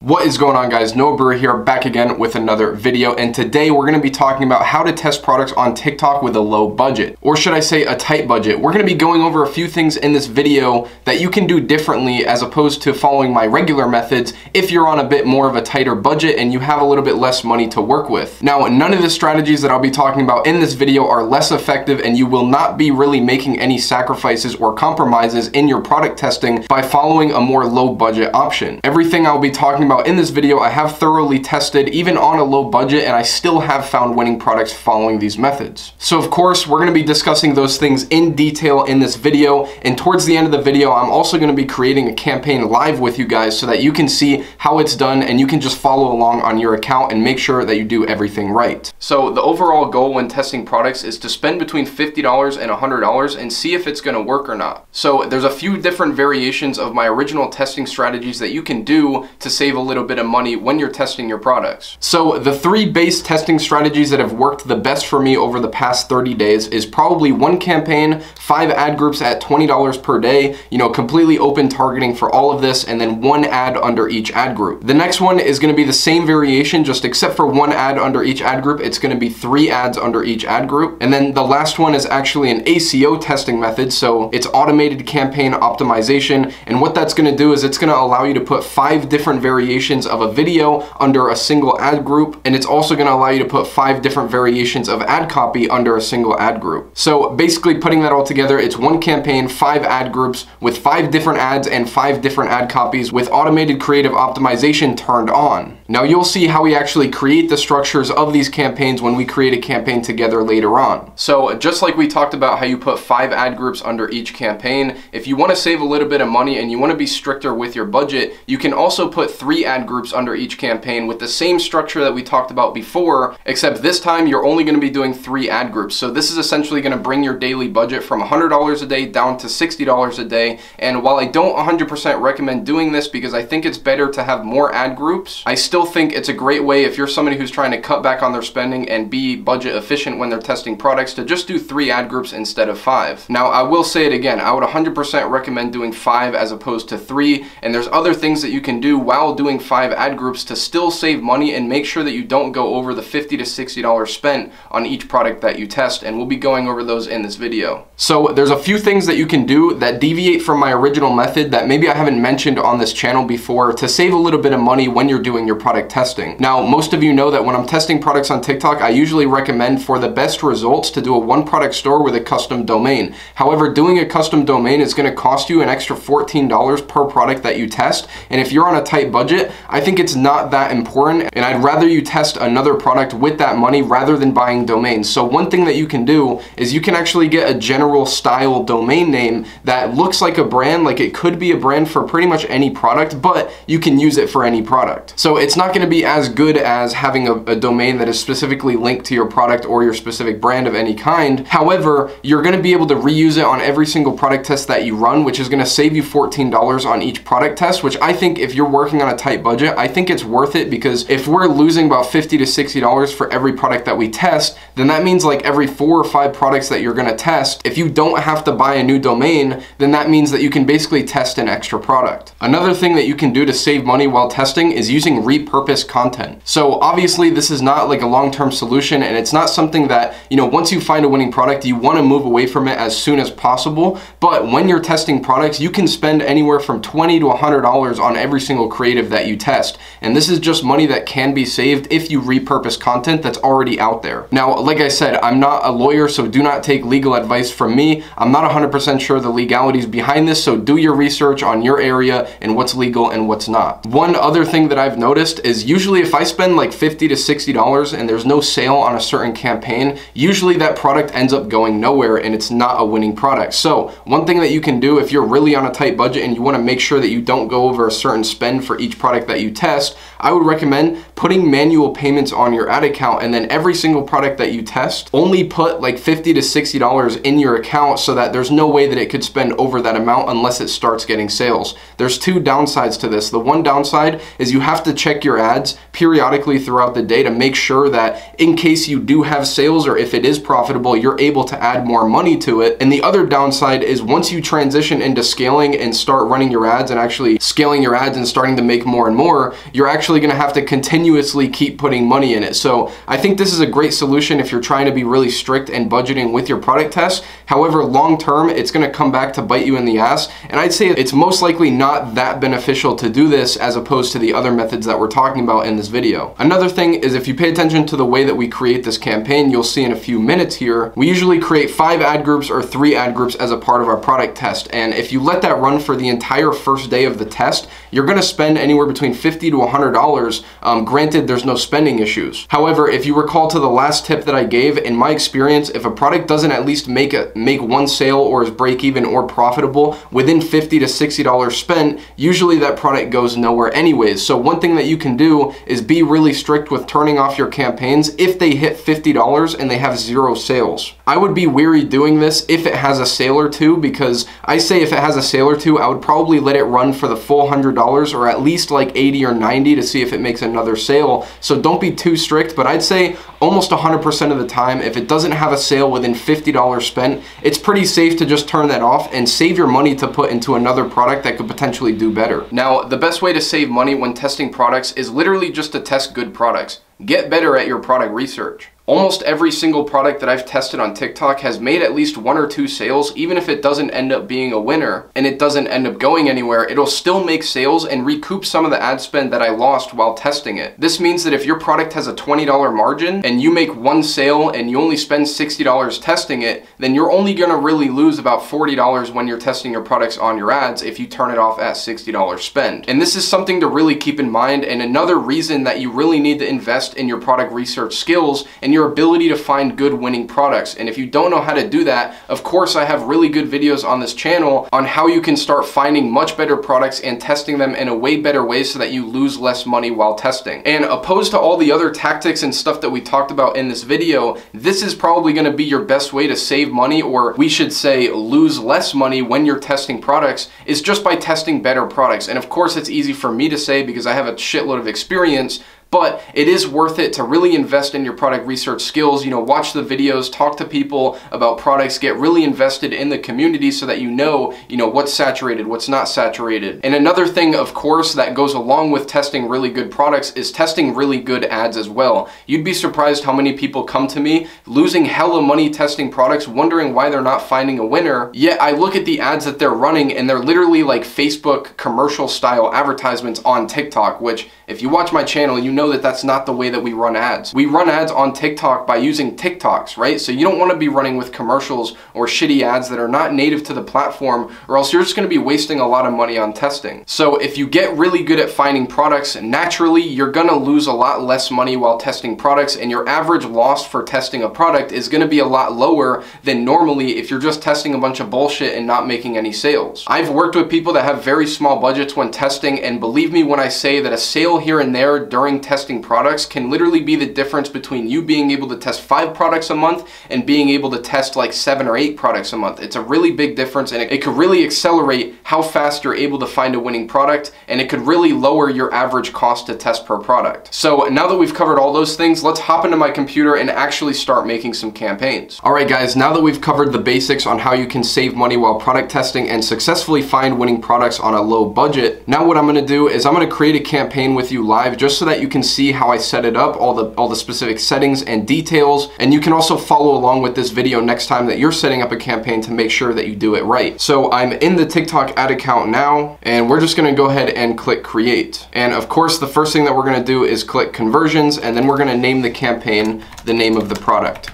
What is going on, guys? Noah Brewer here, back again with another video, and today we're going to be talking about how to test products on TikTok with a low budget, or should I say a tight budget. We're going to be going over a few things in this video that you can do differently as opposed to following my regular methods if you're on a bit more of a tighter budget and you have a little bit less money to work with. Now, none of the strategies that I'll be talking about in this video are less effective, and you will not be really making any sacrifices or compromises in your product testing by following a more low budget option. Everything I'll be talking about in this video I have thoroughly tested, even on a low budget, and I still have found winning products following these methods. So of course we're going to be discussing those things in detail in this video, and towards the end of the video I'm also going to be creating a campaign live with you guys so that you can see how it's done and you can just follow along on your account and make sure that you do everything right. So the overall goal when testing products is to spend between $50 and $100 and see if it's going to work or not. So there's a few different variations of my original testing strategies that you can do to save a little bit of money when you're testing your products. So the three base testing strategies that have worked the best for me over the past 30 days is probably one campaign, 5 ad groups at $20 per day, completely open targeting for all of this, and then one ad under each ad group. The next one is going to be the same variation, just except for one ad under each ad group, it's going to be 3 ads under each ad group. And then the last one is actually an ACO testing method, so it's automated campaign optimization, and what that's going to do is it's going to allow you to put 5 different variations of a video under a single ad group, and it's also going to allow you to put 5 different variations of ad copy under a single ad group. So basically, putting that all together, it's one campaign, 5 ad groups with 5 different ads and 5 different ad copies with automated creative optimization turned on. Now you'll see how we actually create the structures of these campaigns when we create a campaign together later on. So just like we talked about how you put 5 ad groups under each campaign, if you want to save a little bit of money and you want to be stricter with your budget, you can also put 3 ad groups under each campaign with the same structure that we talked about before, except this time you're only going to be doing 3 ad groups. So this is essentially going to bring your daily budget from $100 a day down to $60 a day. And while I don't 100% recommend doing this because I think it's better to have more ad groups, I still think it's a great way if you're somebody who's trying to cut back on their spending and be budget efficient when they're testing products to just do 3 ad groups instead of 5. Now I will say it again, I would 100% recommend doing 5 as opposed to 3, and there's other things that you can do while doing 5 ad groups to still save money and make sure that you don't go over the $50 to $60 spent on each product that you test, and we'll be going over those in this video. So there's a few things that you can do that deviate from my original method that maybe I haven't mentioned on this channel before to save a little bit of money when you're doing your product testing. Now, most of you know that when I'm testing products on TikTok, I usually recommend for the best results to do a one product store with a custom domain. However, doing a custom domain is going to cost you an extra $14 per product that you test, and if you're on a tight budget, I think it's not that important, and I'd rather you test another product with that money rather than buying domains. So one thing that you can do is you can actually get a general style domain name that looks like a brand, like it could be a brand for pretty much any product, but you can use it for any product. So it's not going to be as good as having a domain that is specifically linked to your product or your specific brand of any kind. However, you're going to be able to reuse it on every single product test that you run, which is going to save you $14 on each product test, which I think if you're working on a tight budget, I think it's worth it, because if we're losing about $50 to $60 for every product that we test, then that means like every 4 or 5 products that you're going to test, if you don't have to buy a new domain, then that means that you can basically test an extra product. Another thing that you can do to save money while testing is using repurposed content. So obviously this is not like a long-term solution, and it's not something that, once you find a winning product, you want to move away from it as soon as possible. But when you're testing products, you can spend anywhere from $20 to $100 on every single creative that you test. And this is just money that can be saved if you repurpose content that's already out there. Now, like I said, I'm not a lawyer, so do not take legal advice from me. I'm not 100% sure the legalities behind this, so do your research on your area and what's legal and what's not. One other thing that I've noticed is usually if I spend like $50 to $60 and there's no sale on a certain campaign, usually that product ends up going nowhere and it's not a winning product. So one thing that you can do if you're really on a tight budget and you want to make sure that you don't go over a certain spend for each product that you test, I would recommend putting manual payments on your ad account, and then every single product that you test, only put like $50 to $60 in your account so that there's no way that it could spend over that amount unless it starts getting sales. There's 2 downsides to this. The one downside is you have to check your ads periodically throughout the day to make sure that in case you do have sales or if it is profitable, you're able to add more money to it. And the other downside is once you transition into scaling and start running your ads and actually scaling your ads and starting to make more and more, you're actually gonna have to continuously keep putting money in it. So I think this is a great solution if you're trying to be really strict and budgeting with your product tests. However, long term, it's gonna come back to bite you in the ass. And I'd say it's most likely not that beneficial to do this as opposed to the other methods that we're talking about in this video. Another thing is, if you pay attention to the way that we create this campaign, you'll see in a few minutes here, we usually create 5 ad groups or 3 ad groups as a part of our product test. And if you let that run for the entire first day of the test, you're gonna spend anywhere between $50 to $100. Granted, there's no spending issues. However, if you recall to the last tip that I gave, in my experience, if a product doesn't at least make one sale or is break even or profitable within $50 to $60 spent, usually that product goes nowhere anyways. So one thing that you can do is be really strict with turning off your campaigns if they hit $50 and they have 0 sales. I would be weary doing this if it has a sale or two, because I say if it has a sale or two, I would probably let it run for the full $100 or at least like 80 or 90 to see if it makes another sale. So don't be too strict, but I'd say almost 100% of the time, if it doesn't have a sale within $50 spent, it's pretty safe to just turn that off and save your money to put into another product that could potentially do better. Now, the best way to save money when testing products is literally just to test good products. Get better at your product research. Almost every single product that I've tested on TikTok has made at least 1 or 2 sales. Even if it doesn't end up being a winner and it doesn't end up going anywhere, it'll still make sales and recoup some of the ad spend that I lost while testing it. This means that if your product has a $20 margin and you make 1 sale and you only spend $60 testing it, then you're only gonna really lose about $40 when you're testing your products on your ads if you turn it off at $60 spend. And this is something to really keep in mind, and another reason that you really need to invest in your product research skills and your ability to find good winning products. And if you don't know how to do that, of course I have really good videos on this channel on how you can start finding much better products and testing them in a way better way so that you lose less money while testing. And opposed to all the other tactics and stuff that we talked about in this video, this is probably going to be your best way to save money, or we should say lose less money when you're testing products, is just by testing better products. And of course it's easy for me to say because I have a shitload of experience, but it is worth it to really invest in your product research skills. You know, watch the videos, talk to people about products, get really invested in the community so that you know what's saturated, what's not saturated. And another thing, of course, that goes along with testing really good products is testing really good ads as well. You'd be surprised how many people come to me losing hella money testing products, wondering why they're not finding a winner. Yet I look at the ads that they're running and they're literally like Facebook commercial style advertisements on TikTok, which if you watch my channel, you know that that's not the way that we run ads. We run ads on TikTok by using TikToks, right? So you don't want to be running with commercials or shitty ads that are not native to the platform, or else you're just going to be wasting a lot of money on testing. So if you get really good at finding products, naturally you're going to lose a lot less money while testing products, and your average loss for testing a product is going to be a lot lower than normally if you're just testing a bunch of bullshit and not making any sales. I've worked with people that have very small budgets when testing, and believe me when I say that a sale here and there during testing products can literally be the difference between you being able to test 5 products a month and being able to test like 7 or 8 products a month. It's a really big difference, and it could really accelerate how fast you're able to find a winning product, and it could really lower your average cost to test per product. So now that we've covered all those things, let's hop into my computer and actually start making some campaigns. Alright guys, now that we've covered the basics on how you can save money while product testing and successfully find winning products on a low budget, now what I'm going to do is I'm going to create a campaign with you live just so that you can see how I set it up, all the specific settings and details, and you can also follow along with this video next time that you're setting up a campaign to make sure that you do it right. So I'm in the TikTok ad account now, and we're just going to go ahead and click create. And of course the first thing that we're going to do is click conversions, and then we're going to name the campaign the name of the product.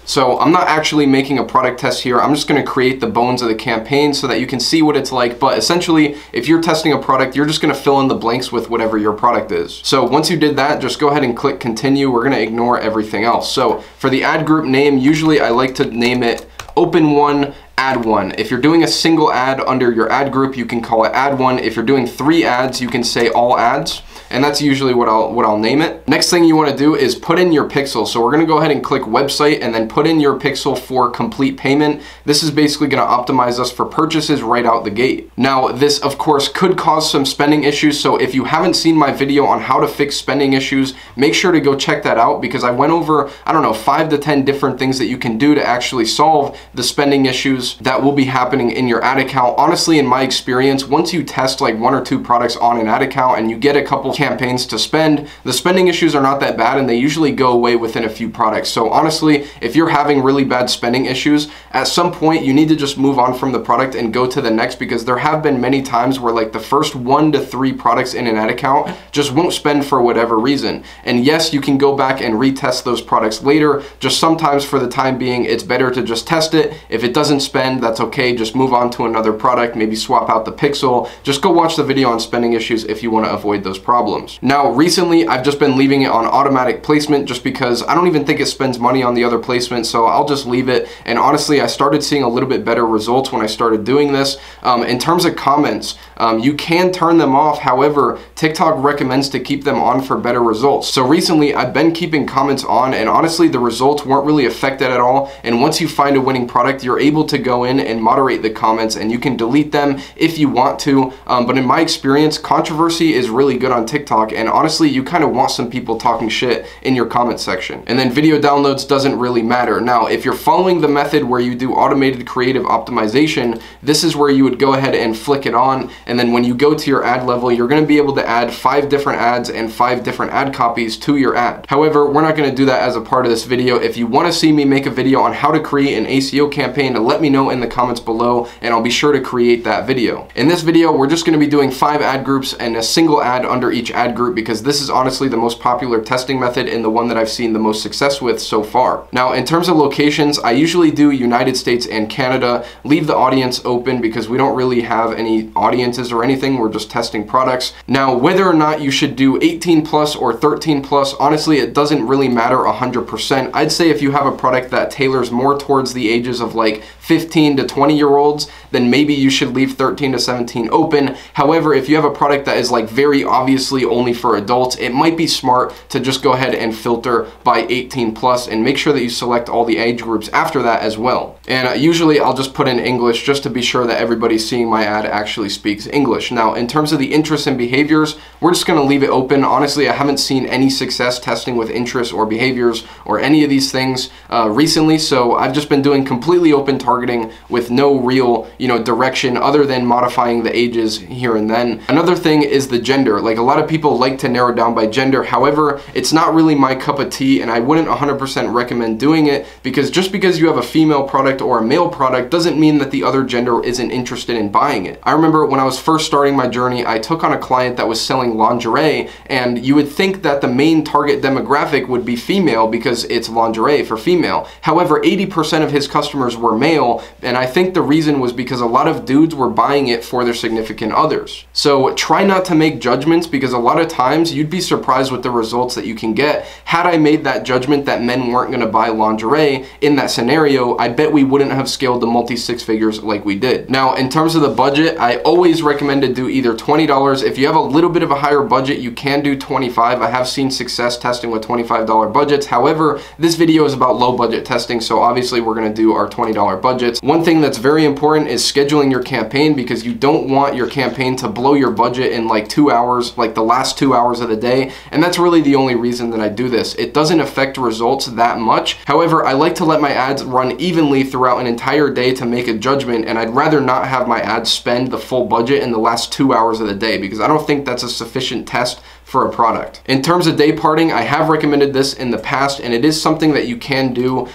So I'm not actually making a product test here. I'm just going to create the bones of the campaign so that you can see what it's like. But essentially, if you're testing a product, you're just going to fill in the blanks with whatever your product is. So once you did that, just go ahead and click continue. We're going to ignore everything else. So for the ad group name, usually I like to name it Open One, Ad One. If you're doing a single ad under your ad group, you can call it Ad One. If you're doing 3 ads, you can say All Ads. and that's usually what I'll name it. Next thing you want to do is put in your pixel. So we're going to go ahead and click website and then put in your pixel for complete payment. This is basically going to optimize us for purchases right out the gate. Now, this of course could cause some spending issues, so if you haven't seen my video on how to fix spending issues, make sure to go check that out, because I went over, I don't know, 5 to 10 different things that you can do to actually solve the spending issues that will be happening in your ad account. Honestly, in my experience, once you test like 1 or 2 products on an ad account and you get a couple campaigns to spend, the spending issues are not that bad and they usually go away within a few products. So honestly, if you're having really bad spending issues, at some point you need to just move on from the product and go to the next, because there have been many times where like the first 1 to 3 products in an ad account just won't spend for whatever reason. And yes, you can go back and retest those products later, just sometimes for the time being it's better to just test it. If it doesn't spend, that's okay, just move on to another product, maybe swap out the pixel. Just go watch the video on spending issues if you want to avoid those problems. Now recently I've just been leaving it on automatic placement just because I don't even think it spends money on the other placement, so I'll just leave it. And honestly, I started seeing a little bit better results when I started doing this. In terms of comments, you can turn them off. However, TikTok recommends to keep them on for better results. So recently I've been keeping comments on, and honestly the results weren't really affected at all. And once you find a winning product, you're able to go in and moderate the comments, and you can delete them if you want to. But in my experience, controversy is really good on TikTok, and honestly you kind of want some people talking shit in your comment section. And then video downloads doesn't really matter. Now, if you're following the method where you do automated creative optimization, this is where you would go ahead and flick it on, and then when you go to your ad level, you're going to be able to add 5 different ads and 5 different ad copies to your ad. However, we're not going to do that as a part of this video. If you want to see me make a video on how to create an ACO campaign, let me know in the comments below and I'll be sure to create that video. In this video, we're just going to be doing 5 ad groups and a single ad under each ad group, because this is honestly the most popular testing method and the one that I've seen the most success with so far. Now, in terms of locations, I usually do United States and Canada. Leave the audience open because we don't really have any audiences or anything. We're just testing products. Now, whether or not you should do 18 plus or 13 plus, honestly, it doesn't really matter 100%. I'd say if you have a product that tailors more towards the ages of like 15 to 20-year-olds, then maybe you should leave 13 to 17 open. However, if you have a product that is like very obviously only for adults, it might be smart to just go ahead and filter by 18 plus and make sure that you select all the age groups after that as well. And usually I'll just put in English just to be sure that everybody seeing my ad actually speaks English. Now, in terms of the interests and behaviors, we're just gonna leave it open. Honestly, I haven't seen any success testing with interests or behaviors or any of these things recently, so I've just been doing completely open targeting with no real, direction other than modifying the ages here and then. Another thing is the gender. Like, a lot of people like to narrow down by gender. However, it's not really my cup of tea, and I wouldn't 100% recommend doing it, because just because you have a female product or a male product doesn't mean that the other gender isn't interested in buying it. I remember when I was first starting my journey, I took on a client that was selling lingerie, and you would think that the main target demographic would be female because it's lingerie for female. However, 80% of his customers were male, and I think the reason was because a lot of dudes were buying it for their significant others. So try not to make judgments, because a lot of times you'd be surprised with the results that you can get. Had I made that judgment that men weren't going to buy lingerie in that scenario, I bet we wouldn't have scaled to multi-6 figures like we did. Now, in terms of the budget, I always recommend to do either $20. If you have a little bit of a higher budget, you can do $25. I have seen success testing with $25 budgets. However, this video is about low budget testing, so obviously we're going to do our $20 budgets. One thing that's very important is scheduling your campaign, because you don't want your campaign to blow your budget in like 2 hours, like the last 2 hours of the day. And that's really the only reason that I do this. It doesn't affect results that much. However, I like to let my ads run evenly throughout an entire day to make a judgment, and I'd rather not have my ads spend the full budget in the last 2 hours of the day, because I don't think that's a sufficient test for a product. In terms of day parting, I have recommended this in the past, and it is something that you can do.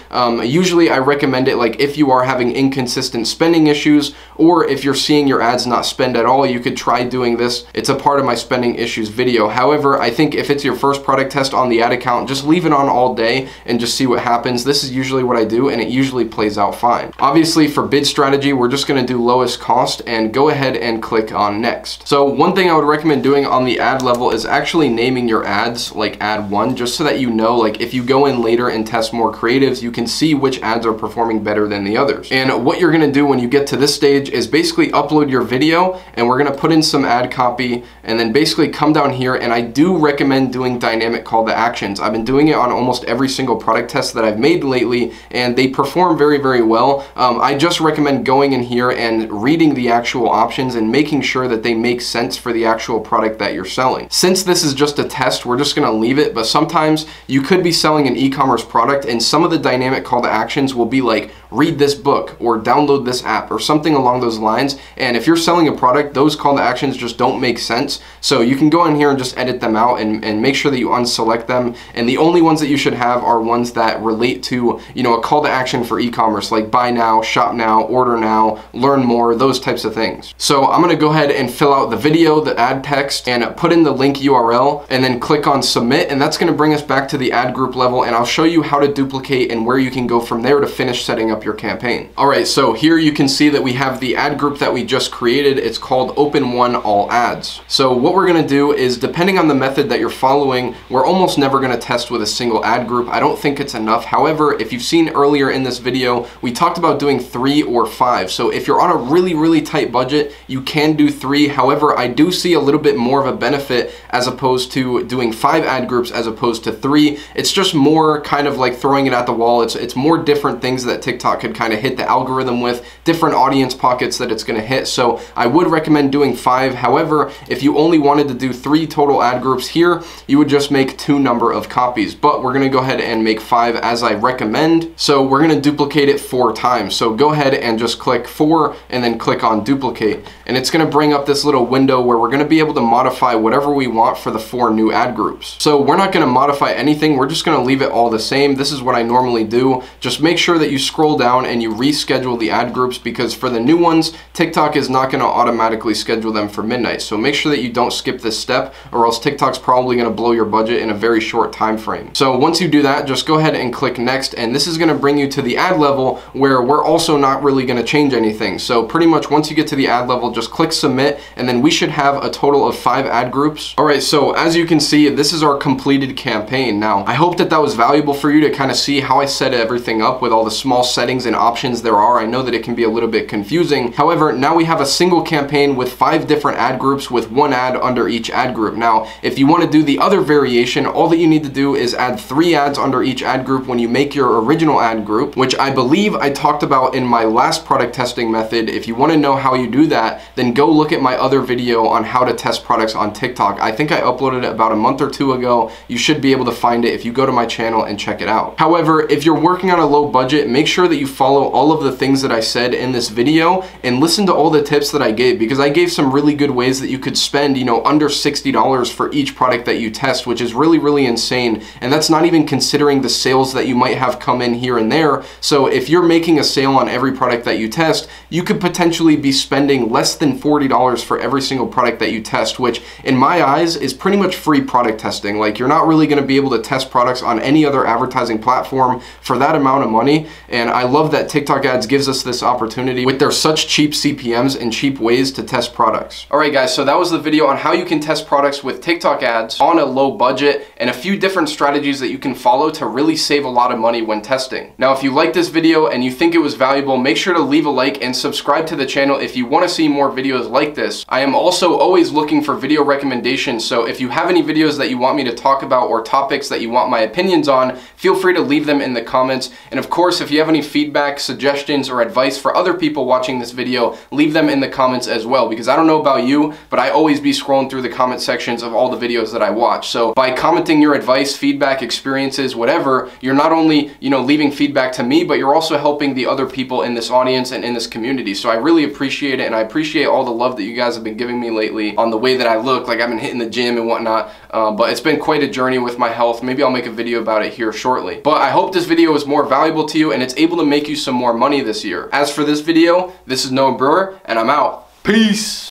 Usually I recommend it like if you are having inconsistent spending issues, or if you're seeing your ads not spend at all, you could try doing this. It's a part of my spending issues video. However, I think if it's your first product test on the ad account, just leave it on all day and just see what happens. This is usually what I do, and it usually plays out fine. Obviously, for bid strategy, we're just gonna do lowest cost and go ahead and click on next. So one thing I would recommend doing on the ad level is actually actually naming your ads like ad 1, just so that you know, like if you go in later and test more creatives, you can see which ads are performing better than the others. And what you're gonna do when you get to this stage is basically upload your video, and we're gonna put in some ad copy, and then basically come down here. And I do recommend doing dynamic call to actions. I've been doing it on almost every single product test that I've made lately, and they perform very, very well. I just recommend going in here and reading the actual options and making sure that they make sense for the actual product that you're selling. Since this is just a test, we're just gonna leave it, but sometimes you could be selling an e-commerce product and some of the dynamic call to actions will be like, read this book or download this app or something along those lines. And if you're selling a product, those call to actions just don't make sense. So you can go in here and just edit them out and make sure that you unselect them. And the only ones that you should have are ones that relate to, you know, a call to action for e-commerce, like buy now, shop now, order now, learn more, those types of things. So I'm gonna go ahead and fill out the video, the ad text, and put in the link URL, and then click on submit. And that's gonna bring us back to the ad group level, and I'll show you how to duplicate and where you can go from there to finish setting up your campaign. All right, so here you can see that we have the ad group that we just created. It's called Open One All Ads. So what we're gonna do is, depending on the method that you're following, we're almost never gonna test with a single ad group. I don't think it's enough. However, if you've seen earlier in this video, we talked about doing 3 or 5. So if you're on a really, really tight budget, you can do 3. However, I do see a little bit more of a benefit as opposed to doing 5 ad groups as opposed to 3. It's just more kind of like throwing it at the wall. It's more different things that TikTok could kind of hit the algorithm with, different audience pockets that it's going to hit. So I would recommend doing 5. However, if you only wanted to do 3 total ad groups here, you would just make 2 number of copies. But we're going to go ahead and make 5 as I recommend. So we're going to duplicate it 4 times. So go ahead and just click 4 and then click on duplicate. And it's going to bring up this little window where we're going to be able to modify whatever we want for the 4 new ad groups. So we're not going to modify anything. We're just going to leave it all the same. This is what I normally do. Just make sure that you scroll down and you reschedule the ad groups, because for the new ones, TikTok is not going to automatically schedule them for midnight. So make sure that you don't skip this step, or else TikTok's probably going to blow your budget in a very short time frame. So once you do that, just go ahead and click next, and this is going to bring you to the ad level where we're also not really going to change anything. So pretty much once you get to the ad level, just click submit, and then we should have a total of 5 ad groups. All right, so as you can see, this is our completed campaign. Now, I hope that that was valuable for you to kind of see how I set everything up with all the small settings and options there are. I know that it can be a little bit confusing. However, now we have a single campaign with 5 different ad groups with 1 ad under each ad group. Now, if you want to do the other variation, all that you need to do is add 3 ads under each ad group when you make your original ad group, which I believe I talked about in my last product testing method. If you want to know how you do that, then go look at my other video on how to test products on TikTok. I think I uploaded it about a month or 2 ago. You should be able to find it if you go to my channel and check it out. However, if you're working on a low budget, make sure that you follow all of the things that I said in this video and listen to all the tips that I gave, because I gave some really good ways that you could spend, you know, under $60 for each product that you test, which is really, really insane. And that's not even considering the sales that you might have come in here and there. So if you're making a sale on every product that you test, you could potentially be spending less than $40 for every single product that you test, which in my eyes is pretty much free product testing. Like, you're not really going to be able to test products on any other advertising platform for that amount of money. And I love that TikTok ads gives us this opportunity with their such cheap CPMs and cheap ways to test products. All right, guys, so that was the video on how you can test products with TikTok ads on a low budget, and a few different strategies that you can follow to really save a lot of money when testing. Now, if you like this video and you think it was valuable, make sure to leave a like and subscribe to the channel if you want to see more videos like this. I am also always looking for video recommendations, so if you have any videos that you want me to talk about or topics that you want my opinions on, feel free to leave them in the comments. And of course, if you have any feedback, suggestions, or advice for other people watching this video, leave them in the comments as well, because I don't know about you, but I always be scrolling through the comment sections of all the videos that I watch. So by commenting your advice, feedback, experiences, whatever, you're not only, you know, leaving feedback to me, but you're also helping the other people in this audience and in this community. So I really appreciate it, and I appreciate all the love that you guys have been giving me lately on the way that I look. Like, I've been hitting the gym and whatnot, but it's been quite a journey with my health. Maybe I'll make a video about it here shortly. But I hope this video is more valuable to you and it's able to make you some more money this year. As for this video, this is Brewer, and I'm out. Peace!